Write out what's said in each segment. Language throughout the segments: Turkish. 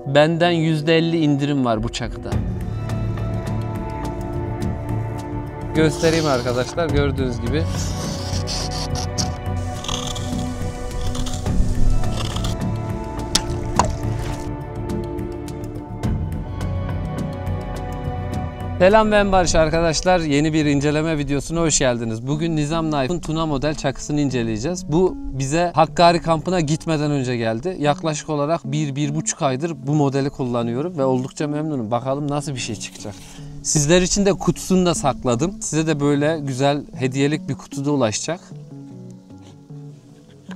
benden %50 indirim var bu çakıda. Göstereyim arkadaşlar, gördüğünüz gibi. Selam, ben Barış arkadaşlar. Yeni bir inceleme videosuna hoş geldiniz. Bugün Nizam Knife'ın Tuna model çakısını inceleyeceğiz. Bu bize Hakkari kampına gitmeden önce geldi. Yaklaşık olarak 1-1,5 aydır bu modeli kullanıyorum ve oldukça memnunum. Bakalım nasıl bir şey çıkacak. Sizler için de kutusunu da sakladım. Size de böyle güzel hediyelik bir kutuda ulaşacak.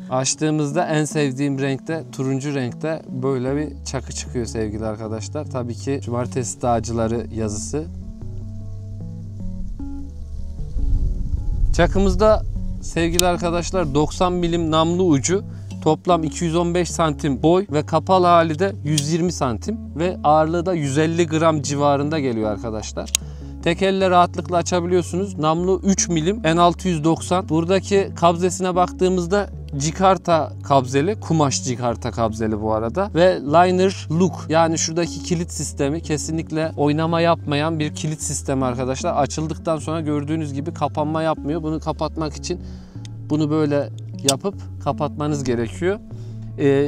Açtığımızda en sevdiğim renkte, turuncu renkte böyle bir çakı çıkıyor sevgili arkadaşlar. Tabii ki Cumartesi Dağcıları yazısı. Çakımızda sevgili arkadaşlar 90 milim namlu ucu, toplam 215 santim boy ve kapalı hali de 120 santim ve ağırlığı da 150 gram civarında geliyor arkadaşlar. Tek elle rahatlıkla açabiliyorsunuz. Namlu 3 milim N690. Buradaki kabzesine baktığımızda cikarta kabzeli, kumaş cikarta kabzeli bu arada ve liner look, yani şuradaki kilit sistemi kesinlikle oynama yapmayan bir kilit sistemi arkadaşlar. Açıldıktan sonra gördüğünüz gibi kapanma yapmıyor. Bunu kapatmak için bunu böyle yapıp kapatmanız gerekiyor.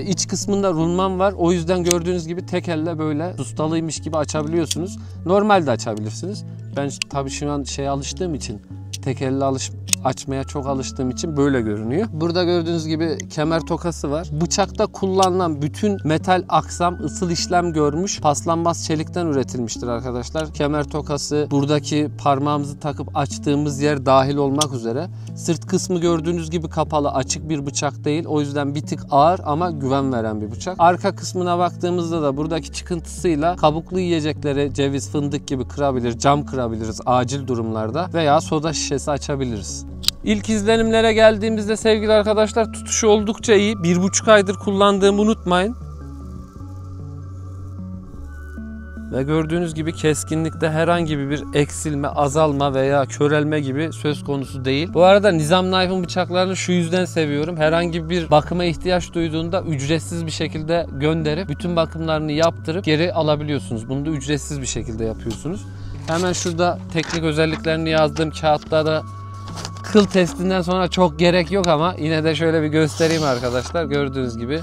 İç kısmında rulman var. O yüzden gördüğünüz gibi tek elle böyle ustalıymış gibi açabiliyorsunuz. Normalde açabilirsiniz. Ben tabii şu an alıştığım için, tek elle açmaya çok alıştığım için böyle görünüyor. Burada gördüğünüz gibi kemer tokası var. Bıçakta kullanılan bütün metal aksam ısıl işlem görmüş, paslanmaz çelikten üretilmiştir arkadaşlar. Kemer tokası, buradaki parmağımızı takıp açtığımız yer dahil olmak üzere. Sırt kısmı gördüğünüz gibi kapalı, açık bir bıçak değil. O yüzden bir tık ağır ama güven veren bir bıçak. Arka kısmına baktığımızda da buradaki çıkıntısıyla kabuklu yiyecekleri, ceviz, fındık gibi kırabilir, cam kırabiliriz acil durumlarda veya soda şişesi açabiliriz. İlk izlenimlere geldiğimizde sevgili arkadaşlar tutuşu oldukça iyi. 1,5 aydır kullandığımı unutmayın. Ve gördüğünüz gibi keskinlikte herhangi bir eksilme, azalma veya körelme gibi söz konusu değil. Bu arada Nizam Knife'ın bıçaklarını şu yüzden seviyorum. Herhangi bir bakıma ihtiyaç duyduğunda ücretsiz bir şekilde gönderip bütün bakımlarını yaptırıp geri alabiliyorsunuz. Bunu da ücretsiz bir şekilde yapıyorsunuz. Hemen şurada teknik özelliklerini yazdığım kağıtta da kıl testinden sonra çok gerek yok ama yine de şöyle bir göstereyim arkadaşlar. Gördüğünüz gibi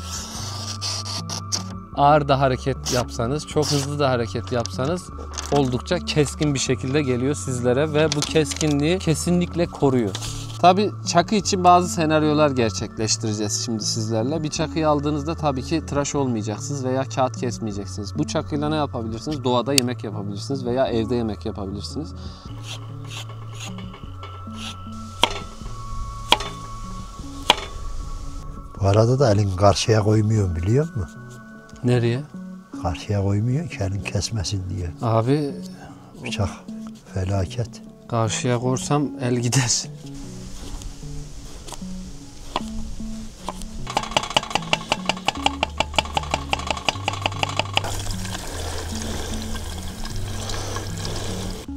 ağır da hareket yapsanız, çok hızlı da hareket yapsanız oldukça keskin bir şekilde geliyor sizlere ve bu keskinliği kesinlikle koruyor. Tabi çakı için bazı senaryolar gerçekleştireceğiz şimdi sizlerle. Bir çakıyı aldığınızda tabii ki tıraş olmayacaksınız veya kağıt kesmeyeceksiniz. Bu çakıyla ne yapabilirsiniz? Doğada yemek yapabilirsiniz veya evde yemek yapabilirsiniz. Bu arada da elin karşıya koymuyor, biliyor musun? Nereye? Karşıya koymuyor ki elin kesmesin diye. Abi bıçak felaket. Karşıya koysam el gider.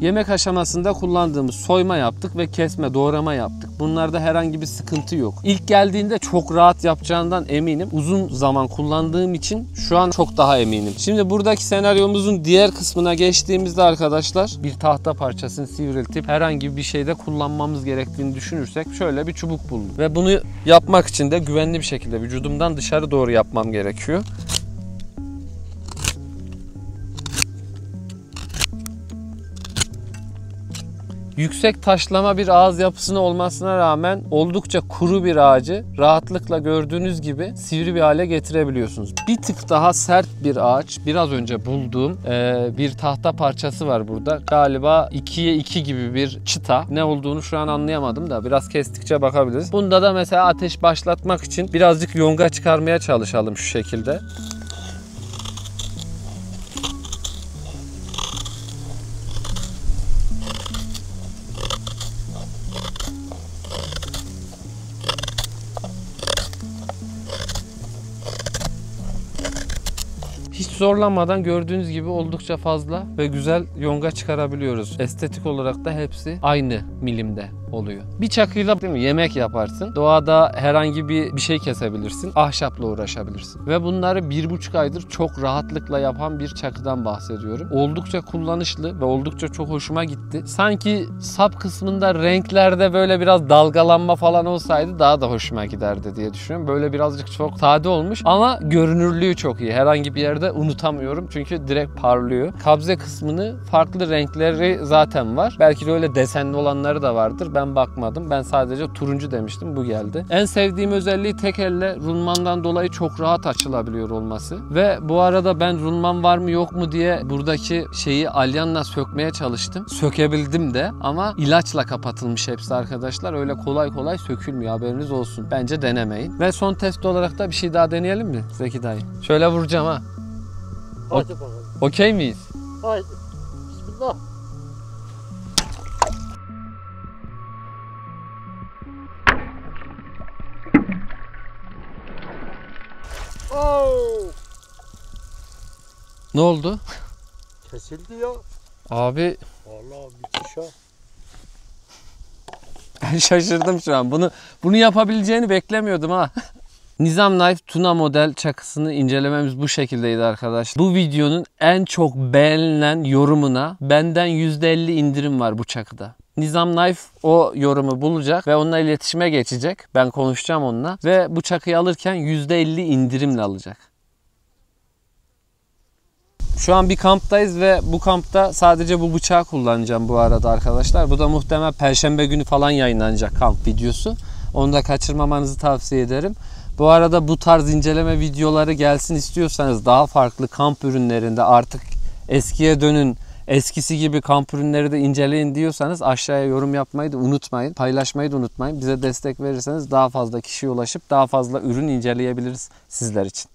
Yemek aşamasında kullandığımız soyma yaptık ve kesme, doğrama yaptık. Bunlarda herhangi bir sıkıntı yok. İlk geldiğinde çok rahat yapacağından eminim. Uzun zaman kullandığım için şu an çok daha eminim. Şimdi buradaki senaryomuzun diğer kısmına geçtiğimizde arkadaşlar bir tahta parçasını sivriltip herhangi bir şeyde kullanmamız gerektiğini düşünürsek şöyle bir çubuk buldum. Ve bunu yapmak için de güvenli bir şekilde vücudumdan dışarı doğru yapmam gerekiyor. Yüksek taşlama bir ağız yapısına olmasına rağmen oldukça kuru bir ağacı rahatlıkla gördüğünüz gibi sivri bir hale getirebiliyorsunuz. Bir tık daha sert bir ağaç, biraz önce bulduğum bir tahta parçası var burada. Galiba 2'ye 2 gibi bir çıta. Ne olduğunu şu an anlayamadım da biraz kestikçe bakabiliriz. Bunda da mesela ateş başlatmak için birazcık yonga çıkarmaya çalışalım şu şekilde. Hiç zorlanmadan gördüğünüz gibi oldukça fazla ve güzel yonga çıkarabiliyoruz. Estetik olarak da hepsi aynı milimde. oluyor. Bir çakıyla değil mi, yemek yaparsın. Doğada herhangi bir şey kesebilirsin. Ahşapla uğraşabilirsin. Ve bunları 1,5 aydır çok rahatlıkla yapan bir çakıdan bahsediyorum. Oldukça kullanışlı ve oldukça çok hoşuma gitti. Sanki sap kısmında renklerde böyle biraz dalgalanma falan olsaydı daha da hoşuma giderdi diye düşünüyorum. Böyle birazcık çok sade olmuş ama görünürlüğü çok iyi. Herhangi bir yerde unutamıyorum çünkü direkt parlıyor. Kabze kısmını farklı renkleri zaten var. Belki de öyle desenli olanları da vardır. Ben bakmadım. Ben sadece turuncu demiştim. Bu geldi. En sevdiğim özelliği tek elle rulmandan dolayı çok rahat açılabiliyor olması. Ve bu arada ben rulman var mı yok mu diye buradaki şeyi alyanla sökmeye çalıştım. Sökebildim de ama ilaçla kapatılmış hepsi arkadaşlar. Öyle kolay kolay sökülmüyor, haberiniz olsun. Bence denemeyin. Ve son test olarak da bir şey daha deneyelim mi Zeki dayı? Şöyle vuracağım ha. Hadi bakalım. Okey miyiz? Haydi. Bismillah. Oh! Ne oldu? Kesildi ya. Abi Vallahi müthiş ha. ben şaşırdım şu an. Bunu yapabileceğini beklemiyordum ha. Nizam Knife Tuna model çakısını incelememiz bu şekildeydi arkadaşlar. Bu videonun en çok beğenilen yorumuna benden %50 indirim var bu çakıda. Nizam Knife o yorumu bulacak ve onunla iletişime geçecek. Ben konuşacağım onunla ve bu çakıyı alırken %50 indirimle alacak. Şu an bir kamptayız ve bu kampta sadece bu bıçağı kullanacağım bu arada arkadaşlar. Bu da muhtemelen Perşembe günü falan yayınlanacak kamp videosu. Onu da kaçırmamanızı tavsiye ederim. Bu arada bu tarz inceleme videoları gelsin istiyorsanız, daha farklı kamp ürünlerinde artık eskiye dönün, eskisi gibi kamp ürünleri de inceleyin diyorsanız aşağıya yorum yapmayı da unutmayın. Paylaşmayı da unutmayın. Bize destek verirseniz daha fazla kişiye ulaşıp daha fazla ürün inceleyebiliriz sizler için.